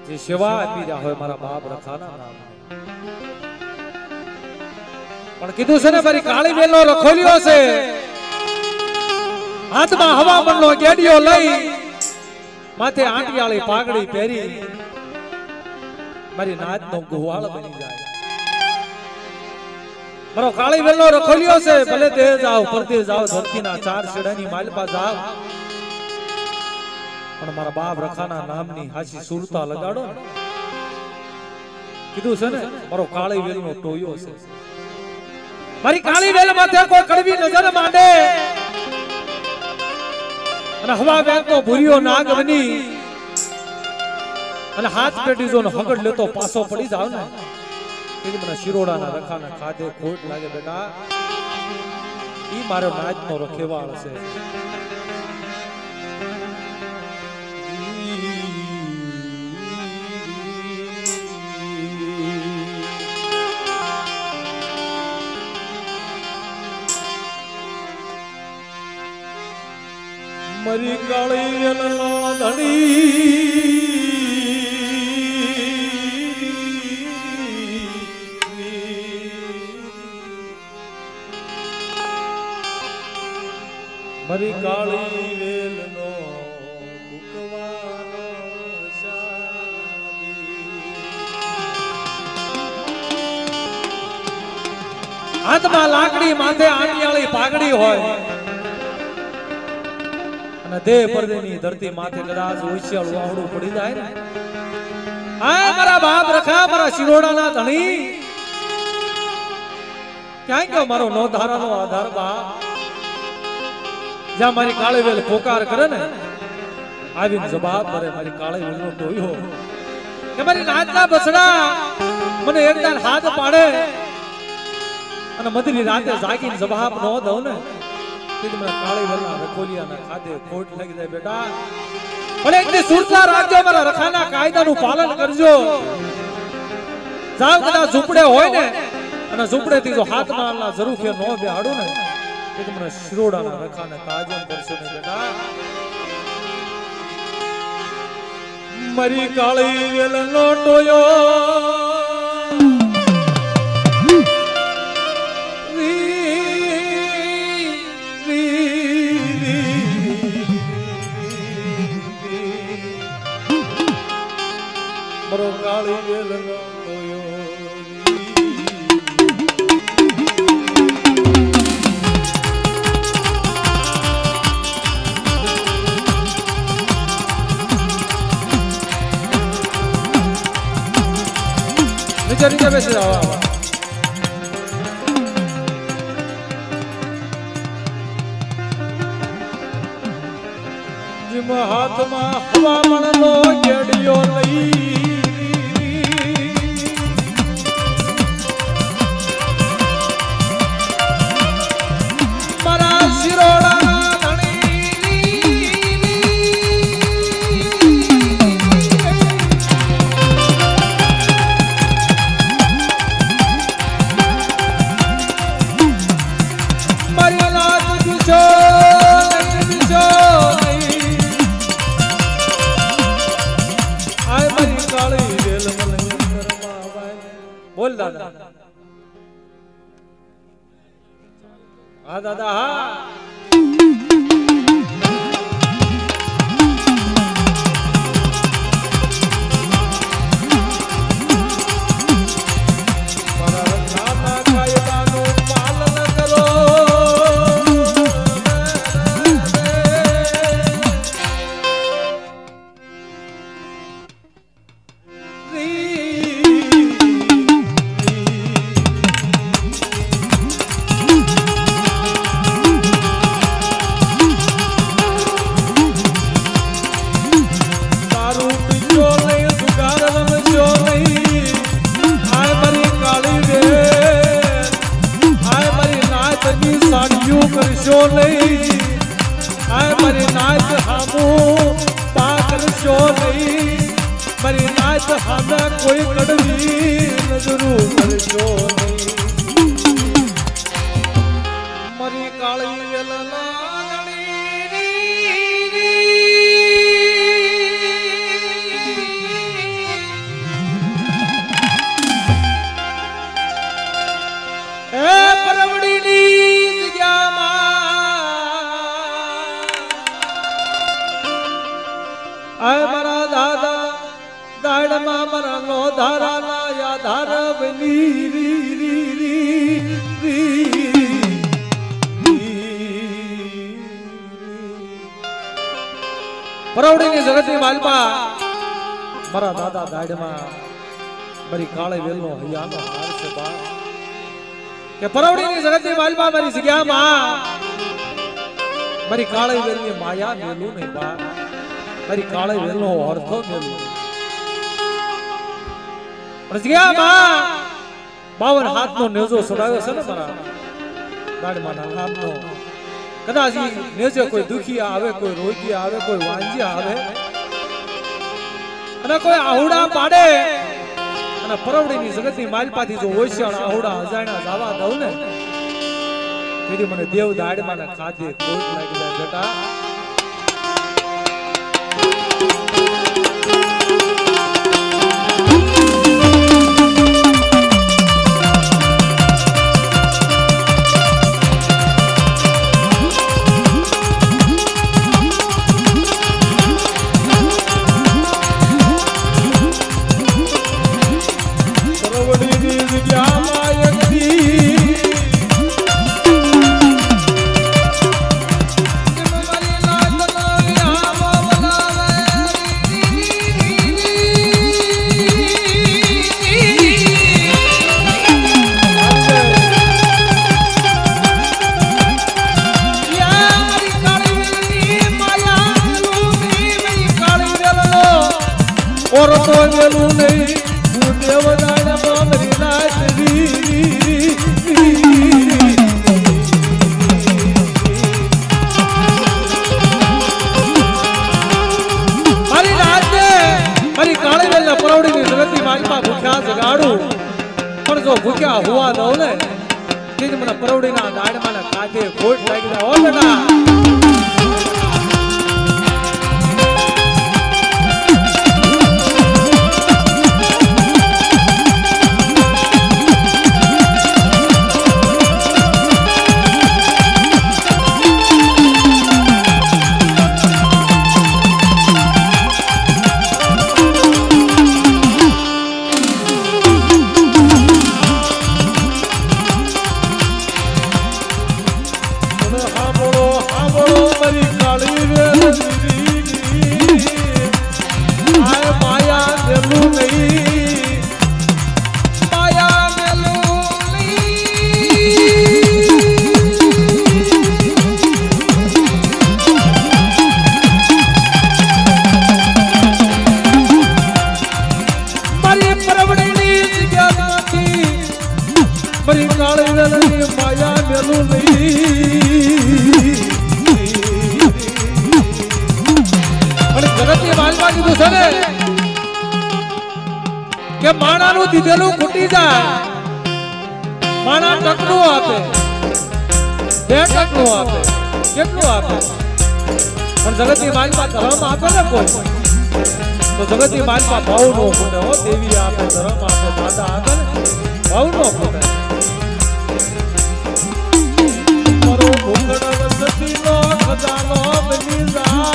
જે સેવા આપી રહ્યા હોય મારા બાપ રખાના નામ પણ કીધું છે ને મારી કાળી વેલનો રખોલ્યો છે હાથમાં હવામણનો ગેડિયો લઈ માથે આંટિયાળી પાઘડી પહેરી મારી નાચનો ગોવાળ બની જાય મારો કાળી વેલનો રખોલ્યો છે ભલે દેહ જાવ પરદેશ જાવ ધરતીના ચાર છેડાની માલપા જાવ પણ મારા બાપ રખાના નામની હાસી સુરતા લગાડો ને કીધું છે ને મારો કાળી વેલનો ટોયો છે મારી કાળી વેલ માથે કોઈ કડવી નજર માંડે અને હવા વેગનો ભૂરિયો નાગ બની અને હાથ પેટી જો હગડ લેતો પાછો પડી જાવ ને એટલે મને શિરોડાના રખાના ખાધે ખોટ લાગે બેટા ઈ મારો નાચનો રખેવાળ છે મરી કાળી વેલનો ધણી મરી કાળી વેલનો ભૂકવાનો હાથમાં લાકડી માથે આંટિયાળી પાઘડી હોય અને દેહ પરદેની ધરતી માથે કદાચ ઉછિયાળ વાહડું પડી જાય ને આ મારા બાપ રખા મારા શિરોડાના ધણી ક્યાં ગયો મારો નો ધારાનો આધાર બાપ જ્યાં મારી કાળી વેલ પોકાર કરે ને આવીને જવાબ કરે મારી કાળી વેલનો ટોયો કે મારી નાચના બસડા મને એકદાન હાથ પાડે અને મધની રાતે જાગીને જવાબ ન દઉં ને મને કાળી વેલના રખોલિયાના ખાધે ખોટ લાગી જાય બેટા પણ એકની સુરતા રાખજો મારા રખાના કાયદાનું પાલન કરજો જાવ કદાચ ઝૂંપડે હોય ને અને ઝૂંપડેથી જો હાથ મારના જરૂર ન બેહાડું ને તો મને શિરોડાના રખાને તાજમ કરશો ને બેટા મરી કાળી વેલનો ટોયો મરો કાળી વેલનો ટોયો નીચે બેસી જાઓ જીમ હાથમાં હવામણનો ગેડિયો લઈ બોલ દાદા હા દાદા હા કરશો નહીં આ મારી નાચ હામુ પા કરશો નહીં મારી નાચ હામે કોઈ કડવી નજરું કરશો નહીં મારી કાળી વેલના પરવડીની જગતની માલપા મારા દાદા દાડમાં મારી કાળે વેલનો હૈયાનો હાર છે બા કે પરવડીની જગતની માલપા મારી જગ્યામાં મારી કાળે વેલની માયા મેલું નહીં બા મારી કાળે વેલનો અર્થ મેલું પણ જગ્યામાં 52 હાથનો નેજો છોડાવ્યો છે ને મારા દાડમાના નામનો કદાચ નેજે કોઈ દુખી આવે કોઈ રોગી આવે કોઈ વાંજી આવે અને કોઈ આહુડા પાડે અને પરવડીની જગતની માલપાથી જો હોશિયાર આહુડા અજાણ્યા જાવા દઉં ને તેથી મને દેવ દાડમાના ખાધે ખોટ લાગી જાય બેટા और तो मेलू नहीं तू देवदाना मामरी नाचरी मारी राते मारी काळे वेलना परवडीनी जगतनी मालपा भूख्या जगाडू पण जो भूख्या हुआ दो ने तीज મને પરવડીના દાડમાના કાજે ખોટ લાગી જાય ઓ બેટા કે માણાનું દીધેલું ખૂટી જાય માણા ટકનું આપે 2 ટકનું આપે કેટલું આપે પણ જગતની માલપા ધર્મ આપે ને કોઈ તો જગતની માલપા ભાવ નો ખૂટે હો દેવી આપે ધર્મ આપે દાદા આપે ને ભાવ નો ખૂટે મારો ભૂખડ વસતીનો ખજાનો બની જાય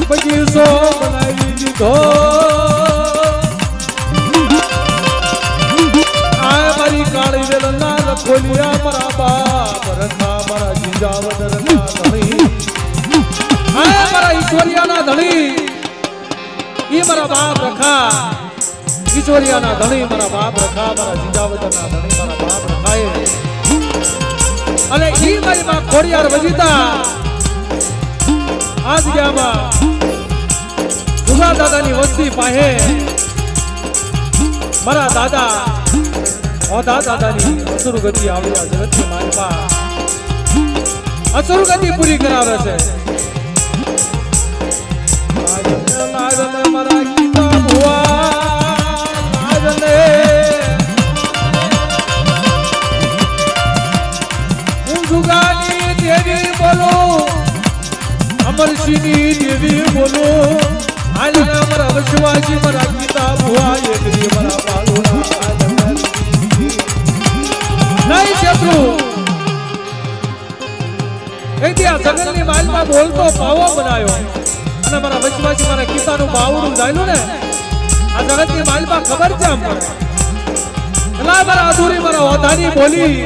बगीचो बनाई दीधो आए मारी काળી વેલના રખોલિયા મારા બાપ રખા મારા જીજાવદરના ધણી આए મારા ઈશ્વરિયાના ધણી ઈ મારા બાપ રખા ઈશ્વરિયાના ધણી મારા બાપ રખા મારા જીજાવદરના ધણી મારા બાપ રખાએ અને ઈ મારી માં ખોડિયાર વજીતા આ જગ્યામાં જુગા દાદાની વસ્તી પાસે મારા દાદા ઓધા દાદાની અસુરગતિ આવ્યા જગતની માલપા અસુરગતિ પૂરી કરાવે છે આજને મારા ગીતા ભુવા આજને હું જુગાની દેવી બોલું અમરસિંહની દેવી બોલો આજના મારા વસવાજી મારા ગીતા ભુવા એકરી મારા પાલુના નહીં શત્રુ એક દી આ જંગલની માલમાં બોલતો પાવો બનાવ્યો અને મારા વચમાંથી મારા પિતાનું બાવડું જાયલું ને આ જગતની માલમાં ખબર છે આમ એલા મારા અધૂરી મારા ઓધાની બોલી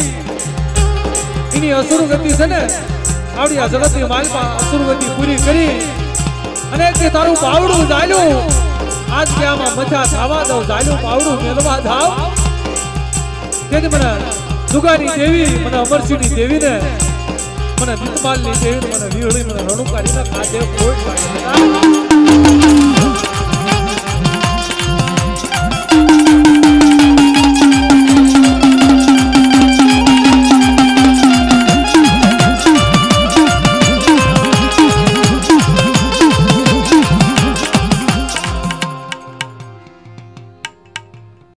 એની અસુર ગતિ છે ને આવડી આ જગતની માલમાં અસુર ગતિ પૂરી કરી અને તે તારું બાવડું જાયલું આજ કે આમાં મજા થાવા દઉં જાયલું બાવડું મેલવા થાવ તેથી મને દુગાની દેવી મને અમરસિંહની દેવીને મને દીપમાલની દેવી મને વીરળી મને રણુકારીને કાજે કોઈ